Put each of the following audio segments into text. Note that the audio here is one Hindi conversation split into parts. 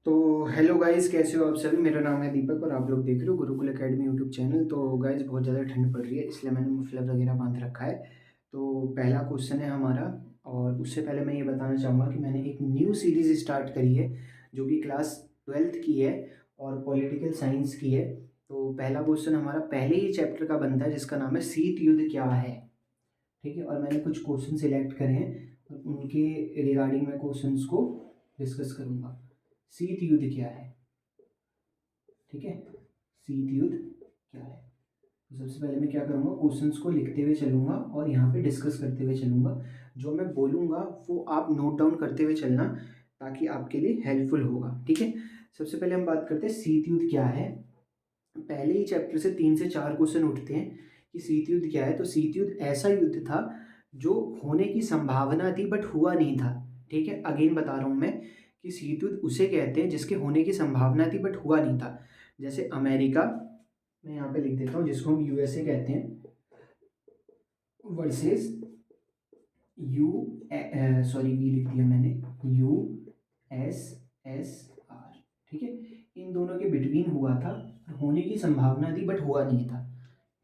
तो हेलो गाइस, कैसे हो आप सभी। मेरा नाम है दीपक और आप लोग देख रहे हो गुरुकुल एकेडमी यूट्यूब चैनल। तो गाइस, बहुत ज़्यादा ठंड पड़ रही है, इसलिए मैंने मफलर वगैरह बांध रखा है। तो पहला क्वेश्चन है हमारा, और उससे पहले मैं ये बताना चाहूँगा कि मैंने एक न्यू सीरीज़ स्टार्ट करी है जो कि क्लास 12th की है और पॉलिटिकल साइंस की है। तो पहला क्वेश्चन हमारा पहले ही चैप्टर का बनता है, जिसका नाम है शीत युद्ध क्या है। ठीक है, और मैंने कुछ क्वेश्चन सिलेक्ट करे हैं और उनके रिगार्डिंग मैं क्वेश्चंस को डिस्कस करूँगा। शीत युद्ध क्या है, ठीक है। शीत युद्ध क्या है, तो सबसे पहले मैं क्या करूँगा, क्वेश्चंस को लिखते हुए चलूँगा और यहाँ पे डिस्कस करते हुए चलूँगा। जो मैं बोलूँगा वो आप नोट डाउन करते हुए चलना, ताकि आपके लिए हेल्पफुल होगा, ठीक है। सबसे पहले हम बात करते हैं शीत युद्ध क्या है। पहले ही चैप्टर से 3 से 4 क्वेश्चन उठते हैं कि शीत युद्ध क्या है। तो शीत युद्ध ऐसा युद्ध था जो होने की संभावना थी बट हुआ नहीं था, ठीक है। अगेन बता रहा हूँ मैं कि शीत युद्ध उसे कहते हैं जिसके होने की संभावना थी बट हुआ नहीं था। जैसे अमेरिका, मैं यहाँ पे लिख देता हूँ, जिसको हम यूएसए कहते हैं, वर्सेस यू सॉरी वी लिख दिया मैंने, यूएसएसआर, ठीक है। इन दोनों के बिटवीन हुआ था, होने की संभावना थी बट हुआ नहीं था,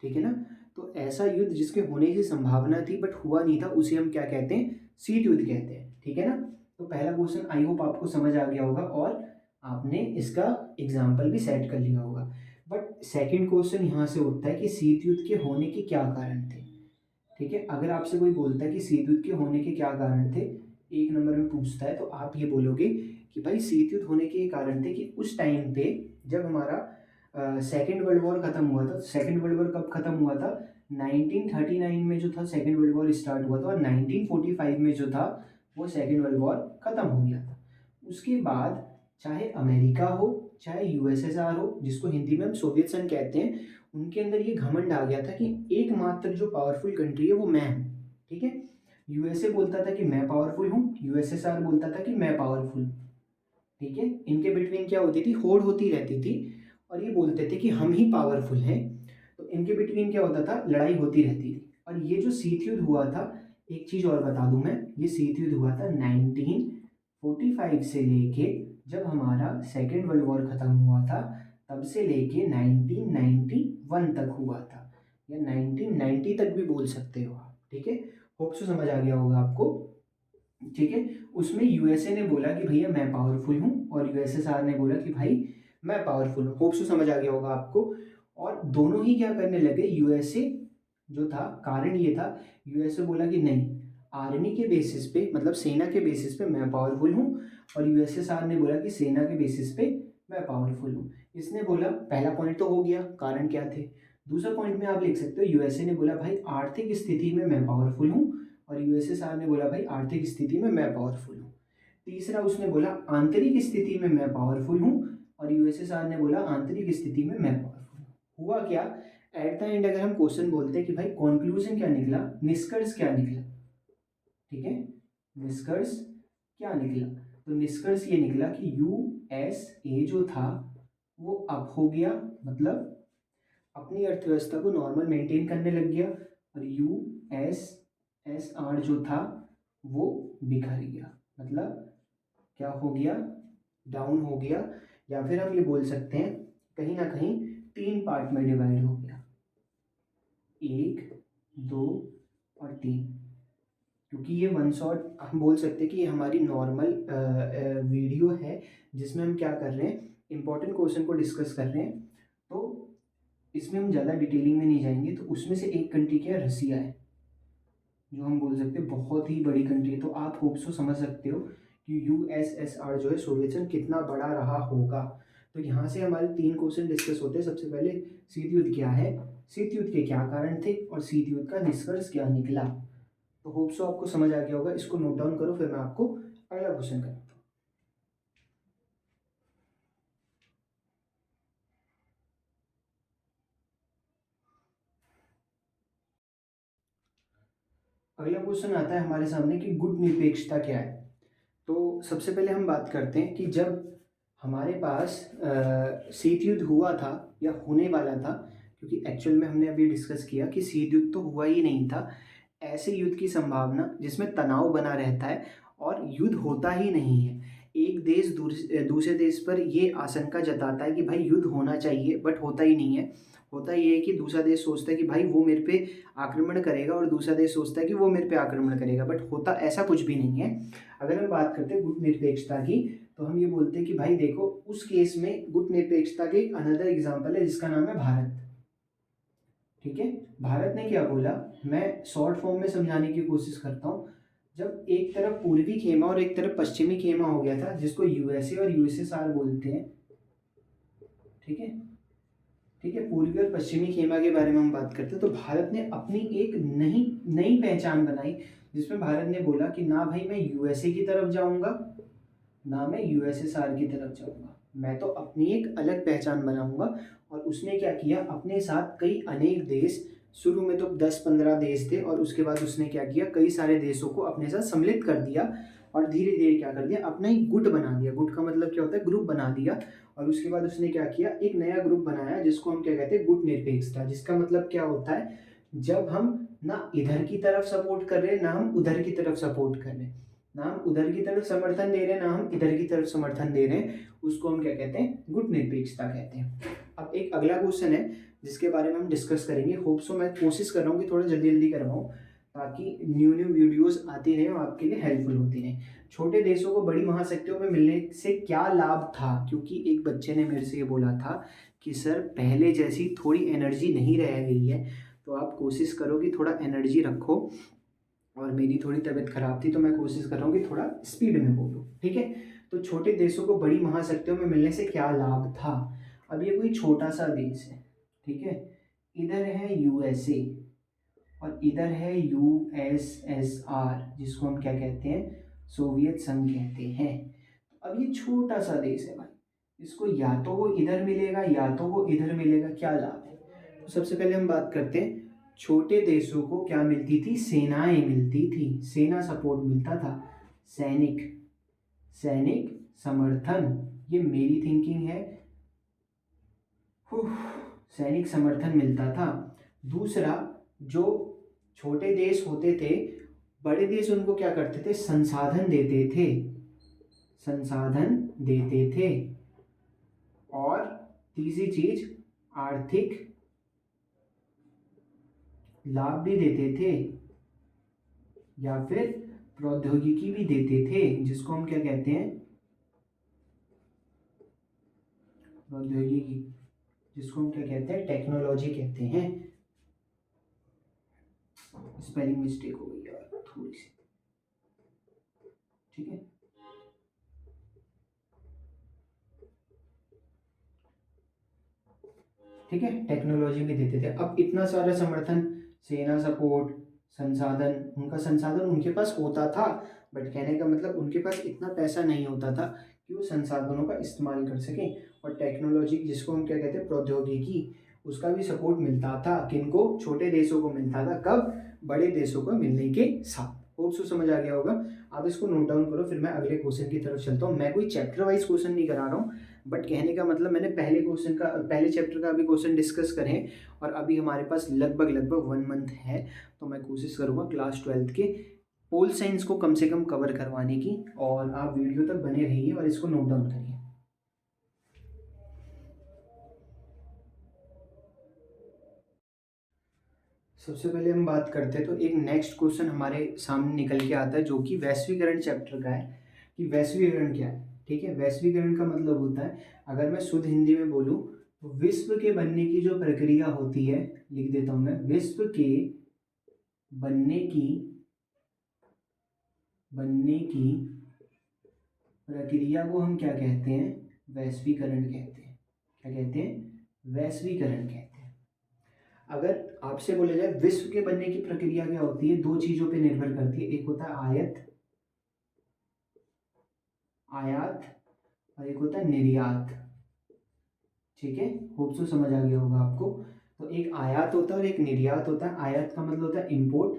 ठीक है ना। तो ऐसा युद्ध जिसके होने की संभावना थी बट हुआ नहीं था, उसे हम क्या कहते हैं, शीत युद्ध कहते हैं, ठीक है ना। तो पहला क्वेश्चन आई होप आपको समझ आ गया होगा और आपने इसका एग्जाम्पल भी सेट कर लिया होगा। बट सेकंड क्वेश्चन यहाँ से उठता है कि शीत युद्ध के होने के क्या कारण थे, ठीक है। अगर आपसे कोई बोलता है कि शीत युद्ध के होने के क्या कारण थे, 1 नंबर में पूछता है, तो आप ये बोलोगे कि भाई शीत युद्ध होने के ये कारण थे कि उस टाइम पे जब हमारा सेकेंड वर्ल्ड वॉर खत्म हुआ था। सेकेंड वर्ल्ड वॉर कब खत्म हुआ था, 1939 में जो था सेकेंड वर्ल्ड वॉर स्टार्ट हुआ था, और 1945 में जो था वो सेकेंड वर्ल्ड वॉर खत्म हो गया था। उसके बाद चाहे अमेरिका हो चाहे यूएसएसआर हो, जिसको हिंदी में हम सोवियत संघ कहते हैं, उनके अंदर ये घमंड आ गया था कि एकमात्र जो पावरफुल कंट्री है वो मैं हूँ, ठीक है। यूएसए बोलता था कि मैं पावरफुल हूँ, यूएसएसआर बोलता था कि मैं पावरफुल हूँ, ठीक है। इनके बिटवीन क्या होती थी, होड़ होती रहती थी, और ये बोलते थे कि हम ही पावरफुल हैं। तो इनके बिटवीन क्या होता था, लड़ाई होती रहती थी। और ये जो शीत युद्ध हुआ था, एक चीज और बता दूं मैं, ये शीत युद्ध हुआ था 1945 से लेके, जब हमारा सेकेंड वर्ल्ड वॉर खत्म हुआ था तब से लेके 1991 तक हुआ था, या 1990 तक भी बोल सकते हो आप, ठीक है। होप सो समझ आ गया होगा आपको, ठीक है। उसमें यूएसए ने बोला कि भैया मैं पावरफुल हूँ, और यूएसएसआर ने बोला कि भाई मैं पावरफुल हूँ। होप सो समझ आ गया होगा आपको। और दोनों ही क्या करने लगे, यूएसए जो था, कारण ये था, यूएसए बोला कि नहीं, आर्मी के बेसिस पे, मतलब सेना के बेसिस पे मैं पावरफुल हूँ, और यूएसएसआर ने बोला कि सेना के बेसिस पे मैं पावरफुल हूँ। इसने बोला, पहला पॉइंट तो हो गया, कारण क्या थे। दूसरा पॉइंट में आप लिख सकते हो, यूएसए ने बोला भाई आर्थिक स्थिति में मैं पावरफुल हूँ, और यूएसएसआर ने बोला भाई आर्थिक स्थिति में मैं पावरफुल हूँ। तीसरा उसने बोला आंतरिक स्थिति में मैं पावरफुल हूँ, और यूएसएसआर ने बोला आंतरिक स्थिति में मैं पावरफुल हूँ। हुआ क्या, एट द एंड अगर हम क्वेश्चन बोलते हैं कि भाई कॉन्क्लूजन क्या निकला, निष्कर्ष क्या निकला, ठीक है, निष्कर्ष क्या निकला, तो निष्कर्ष ये निकला कि यूएसए जो था वो अप हो गया, मतलब अपनी अर्थव्यवस्था को नॉर्मल मेंटेन करने लग गया, और यूएसएसआर जो था वो बिखर गया, मतलब क्या हो गया, डाउन हो गया, या फिर हम ये बोल सकते हैं कहीं ना कहीं 3 पार्ट में डिवाइड हो गया, 1, 2 और 3। क्योंकि ये वन शॉट हम बोल सकते हैं कि ये हमारी नॉर्मल वीडियो है, जिसमें हम क्या कर रहे हैं, इंपॉर्टेंट क्वेश्चन को डिस्कस कर रहे हैं। तो इसमें हम ज़्यादा डिटेलिंग में नहीं जाएंगे। तो उसमें से एक कंट्री क्या है, रसिया है, जो हम बोल सकते हैं बहुत ही बड़ी कंट्री है। तो आप होप सो समझ सकते हो कि यूएसएसआर जो है, सोवियत संघ, कितना बड़ा रहा होगा। तो यहाँ से हमारे 3 क्वेश्चन डिस्कस होते हैं। सबसे पहले शीत युद्ध क्या है, शीत युद्ध के क्या कारण थे, और शीत युद्ध का निष्कर्ष क्या निकला। तो होप सो आपको समझ आ गया होगा। इसको नोट डाउन करो, फिर मैं आपको अगला क्वेश्चन करूँ। अगला क्वेश्चन आता है हमारे सामने कि गुट निरपेक्षता क्या है। तो सबसे पहले हम बात करते हैं कि जब हमारे पास शीत युद्ध हुआ था या होने वाला था, क्योंकि एक्चुअल में हमने अभी डिस्कस किया कि शीत युद्ध तो हुआ ही नहीं था। ऐसे युद्ध की संभावना जिसमें तनाव बना रहता है और युद्ध होता ही नहीं है, एक देश दूसरे देश पर ये आशंका जताता है कि भाई युद्ध होना चाहिए, बट होता ही नहीं है। होता ये है कि दूसरा देश सोचता है कि भाई वो मेरे पे आक्रमण करेगा और दूसरा देश सोचता है कि वो मेरे पे आक्रमण करेगा, बट होता ऐसा कुछ भी नहीं है। अगर हम बात करते हैं गुटनिरपेक्षता की, तो हम ये बोलते हैं कि भाई देखो, उस केस में गुटनिरपेक्षता के एक अनदर एग्जाम्पल है जिसका नाम है भारत। ठीक है, भारत ने क्या बोला, मैं शॉर्ट फॉर्म में समझाने की कोशिश करता हूँ। जब एक तरफ पूर्वी खेमा और एक तरफ पश्चिमी खेमा हो गया था, जिसको यूएसए और यूएसएसआर बोलते हैं। ठीक है, ठीक है, पूर्वी और पश्चिमी खेमा के बारे में हम बात करते हैं, तो भारत ने अपनी एक नई नई पहचान बनाई, जिसमें भारत ने बोला कि ना भाई मैं यूएसए की तरफ जाऊंगा, ना मैं यूएसएसआर की तरफ जाऊंगा, मैं तो अपनी एक अलग पहचान बनाऊंगा। और उसने क्या किया, अपने साथ कई अनेक देश, शुरू में तो 10-15 देश थे, और उसके बाद उसने क्या किया, कई सारे देशों को अपने साथ सम्मिलित कर दिया, और धीरे धीरे क्या कर दिया, अपना एक गुट बना दिया। गुट का मतलब क्या होता है, ग्रुप बना दिया। और उसके बाद उसने क्या किया, एक नया ग्रुप बनाया जिसको हम क्या कहते हैं, गुट निरपेक्षता, जिसका मतलब क्या होता है, जब हम ना इधर की तरफ सपोर्ट कर रहे हैं, ना हम उधर की तरफ सपोर्ट कर रहे हैं, ना हम उधर की तरफ समर्थन दे रहे हैं, ना हम इधर की तरफ समर्थन दे रहे हैं, उसको हम क्या कहते हैं, गुट निरपेक्षता कहते हैं। अब एक अगला क्वेश्चन है जिसके बारे में हम डिस्कस करेंगे। होप सो, मैं कोशिश कर रहा हूँ कि थोड़ा जल्दी जल्दी करवाऊँ, ताकि न्यू न्यू वीडियोस आती रहे और आपके लिए हेल्पफुल होती रहे। छोटे देशों को बड़ी महाशक्तियों में मिलने से क्या लाभ था, क्योंकि एक बच्चे ने मेरे से ये बोला था कि सर पहले जैसी थोड़ी एनर्जी नहीं रह गई है, तो आप कोशिश करो कि थोड़ा एनर्जी रखो। और मेरी थोड़ी तबीयत खराब थी, तो मैं कोशिश कर रहा हूँ कि थोड़ा स्पीड में बोलूँ। ठीक है, तो छोटे देशों को बड़ी महाशक्तियों में मिलने से क्या लाभ था। अब ये कोई छोटा सा देश है, ठीक है, इधर है यूएसए और इधर है यूएसएसआर, जिसको हम क्या कहते हैं, सोवियत संघ कहते हैं। अब ये छोटा सा देश है भाई, इसको या तो वो इधर मिलेगा या तो वो इधर मिलेगा, क्या लाभ है। तो सबसे पहले हम बात करते हैं, छोटे देशों को क्या मिलती थी, सेनाएं मिलती थी, सेना सपोर्ट मिलता था, सैनिक सैनिक समर्थन, ये मेरी थिंकिंग है, सैनिक समर्थन मिलता था। दूसरा, जो छोटे देश होते थे, बड़े देश उनको क्या करते थे, संसाधन देते थे, संसाधन देते थे। और तीसरी चीज, आर्थिक लाभ भी देते थे, या फिर प्रौद्योगिकी भी देते थे, जिसको हम क्या कहते हैं, प्रौद्योगिकी, जिसको हम क्या कहते हैं, टेक्नोलॉजी कहते हैं। स्पेलिंग मिस्टेक हो गई यार थोड़ी सी। ठीक है, ठीक है, टेक्नोलॉजी भी देते थे। अब इतना सारा समर्थन, सेना सपोर्ट, संसाधन, उनका संसाधन उनके पास होता था, बट कहने का मतलब उनके पास इतना पैसा नहीं होता था कि वो संसाधनों का इस्तेमाल कर सकें। और टेक्नोलॉजी, जिसको हम क्या कहते हैं, प्रौद्योगिकी, उसका भी सपोर्ट मिलता था, किनको, छोटे देशों को मिलता था, कब, बड़े देशों को मिलने के साथ। होप सो समझ आ गया होगा। आप इसको नोट डाउन करो, फिर मैं अगले क्वेश्चन की तरफ चलता हूँ। मैं कोई चैप्टर वाइज क्वेश्चन नहीं करा रहा हूँ, बट कहने का मतलब मैंने पहले चैप्टर का अभी क्वेश्चन डिस्कस करें, और अभी हमारे पास लगभग 1 मंथ है, तो मैं कोशिश करूँगा क्लास 12 के पोल साइंस को कम से कम कवर करवाने की। और आप वीडियो तक बने रहिए और इसको नोट डाउन करिए। सबसे पहले हम बात करते हैं, तो एक नेक्स्ट क्वेश्चन हमारे सामने निकल के आता है, जो कि वैश्वीकरण चैप्टर का है, कि वैश्वीकरण क्या है। ठीक है, वैश्वीकरण का मतलब होता है, अगर मैं शुद्ध हिंदी में बोलूँ, तो विश्व के बनने की जो प्रक्रिया होती है, लिख देता हूँ मैं, विश्व के बनने की प्रक्रिया को हम क्या कहते हैं, वैश्वीकरण कहते हैं। क्या कहते हैं, वैश्वीकरण कहते हैं। अगर आपसे बोला जाए विश्व के बनने की प्रक्रिया क्या होती है, दो चीजों पे निर्भर करती है, एक होता है आयात और एक होता है निर्यात। ठीक है, होप सो समझ आ गया होगा आपको। तो एक आयात होता है और एक निर्यात होता है। आयात का मतलब होता है इंपोर्ट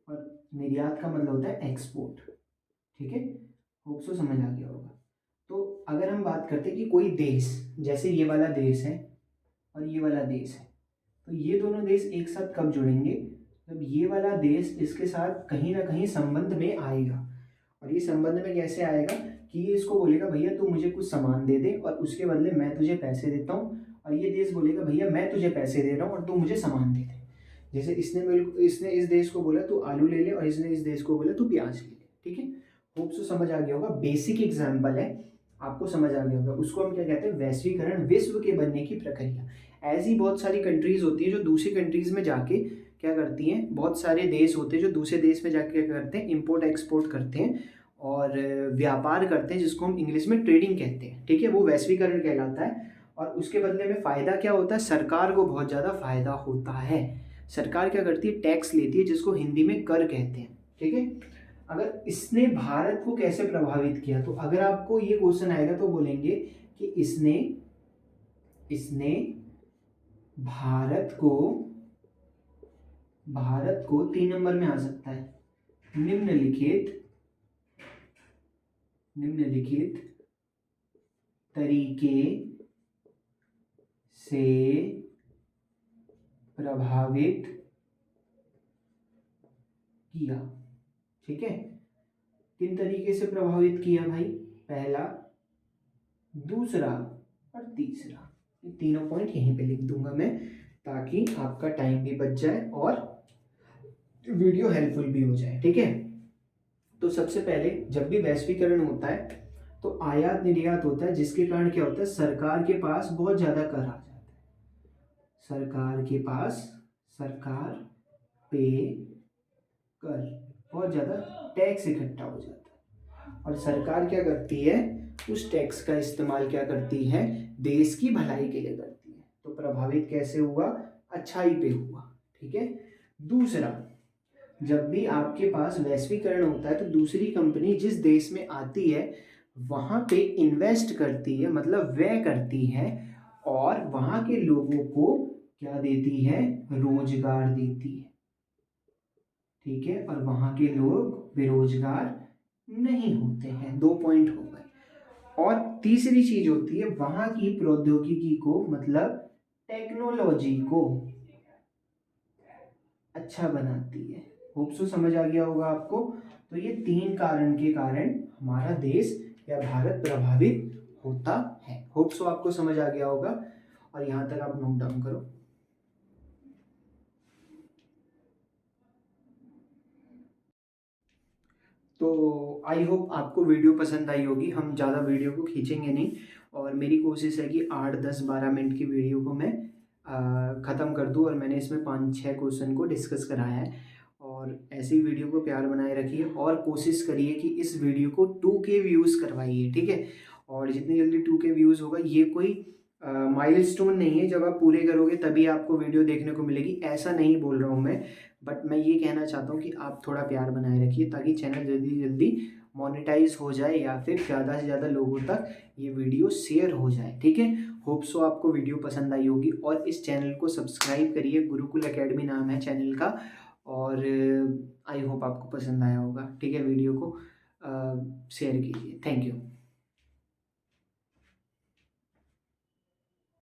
और निर्यात का मतलब होता है एक्सपोर्ट। ठीक है, होप सो समझ आ गया होगा। तो अगर हम बात करते हैं कि कोई देश, जैसे ये वाला देश है और ये वाला देश है, तो ये दोनों देश एक साथ कब जुड़ेंगे, जब ये वाला देश इसके साथ कहीं ना कहीं संबंध में आएगा। और ये संबंध में कैसे आएगा कि ये इसको बोलेगा भैया तू मुझे कुछ सामान दे दे और उसके बदले मैं तुझे पैसे देता हूँ, और ये देश बोलेगा भैया मैं तुझे पैसे दे रहा हूँ और तू मुझे सामान दे दे। जैसे इसने इस देश को बोला तू आलू ले ले और इसने इस देश को बोला तू प्याज ले ले। ठीक है, होप सो समझ आ गया होगा, बेसिक एग्जाम्पल है, आपको समझ आ गया होगा। उसको हम क्या कहते हैं, वैश्वीकरण, विश्व के बनने की प्रक्रिया। ऐसी बहुत सारी कंट्रीज होती है जो दूसरी कंट्रीज में जाके क्या करती हैं, बहुत सारे देश होते हैं जो दूसरे देश में जाके क्या करते हैं, इम्पोर्ट एक्सपोर्ट करते हैं और व्यापार करते हैं, जिसको हम इंग्लिश में ट्रेडिंग कहते हैं। ठीक है, वो वैश्वीकरण कहलाता है। और उसके बदले में फ़ायदा क्या होता है, सरकार को बहुत ज़्यादा फायदा होता है। सरकार क्या करती है, टैक्स लेती है, जिसको हिंदी में कर कहते हैं। ठीक है, अगर इसने भारत को कैसे प्रभावित किया, तो अगर आपको ये क्वेश्चन आएगा तो बोलेंगे कि इसने भारत को 3 नंबर में आ सकता है, निम्नलिखित तरीके से प्रभावित किया। ठीक है, किन तरीके से प्रभावित किया भाई, पहला, दूसरा और तीसरा। ये तीनों पॉइंट यहीं पे लिख दूंगा मैं, ताकि आपका टाइम भी बच जाए और वीडियो हेल्पफुल भी हो जाए। ठीक है, तो सबसे पहले जब भी वैश्वीकरण होता है तो आयात निर्यात होता है, जिसके कारण क्या होता है, सरकार के पास बहुत ज्यादा कर आ जाता है। सरकार पे कर, बहुत ज्यादा टैक्स इकट्ठा हो जाता है, और सरकार क्या करती है, उस टैक्स का इस्तेमाल क्या करती है, देश की भलाई के लिए करती है। तो प्रभावित कैसे हुआ, अच्छाई पे हुआ। ठीक है, दूसरा, जब भी आपके पास वैश्वीकरण होता है तो दूसरी कंपनी जिस देश में आती है वहां पे इन्वेस्ट करती है, मतलब व्यय करती है, और वहां के लोगों को क्या देती है, रोजगार देती है। ठीक है, और वहां के लोग बेरोजगार नहीं होते हैं। 2 पॉइंट हो गए। और तीसरी चीज होती है, वहां की प्रौद्योगिकी को, मतलब टेक्नोलॉजी को अच्छा बनाती है। होप सो समझ आ गया होगा आपको। तो ये 3 कारण के कारण हमारा देश या भारत प्रभावित होता है। होप सो आपको समझ आ गया होगा, और यहां तक आप नोट डाउन करो। तो आई होप आपको वीडियो पसंद आई होगी। हम ज़्यादा वीडियो को खींचेंगे नहीं, और मेरी कोशिश है कि 8, 10, 12 मिनट की वीडियो को मैं ख़त्म कर दूं, और मैंने इसमें 5-6 क्वेश्चन को डिस्कस कराया है। और ऐसी वीडियो को प्यार बनाए रखिए, और कोशिश करिए कि इस वीडियो को 2K व्यूज़ करवाइए। ठीक है, और जितनी जल्दी 2K व्यूज़ होगा, ये कोई माइलस्टोन नहीं है, जब आप पूरे करोगे तभी आपको वीडियो देखने को मिलेगी, ऐसा नहीं बोल रहा हूँ मैं। बट मैं ये कहना चाहता हूँ कि आप थोड़ा प्यार बनाए रखिए, ताकि चैनल जल्दी जल्दी मोनेटाइज हो जाए, या फिर ज़्यादा से ज़्यादा लोगों तक ये वीडियो शेयर हो जाए। ठीक है, होप सो आपको वीडियो पसंद आई होगी, और इस चैनल को सब्सक्राइब करिए, गुरुकुल एकेडमी नाम है चैनल का। और आई होप आपको पसंद आया होगा। ठीक है, वीडियो को शेयर कीजिए। Thank you.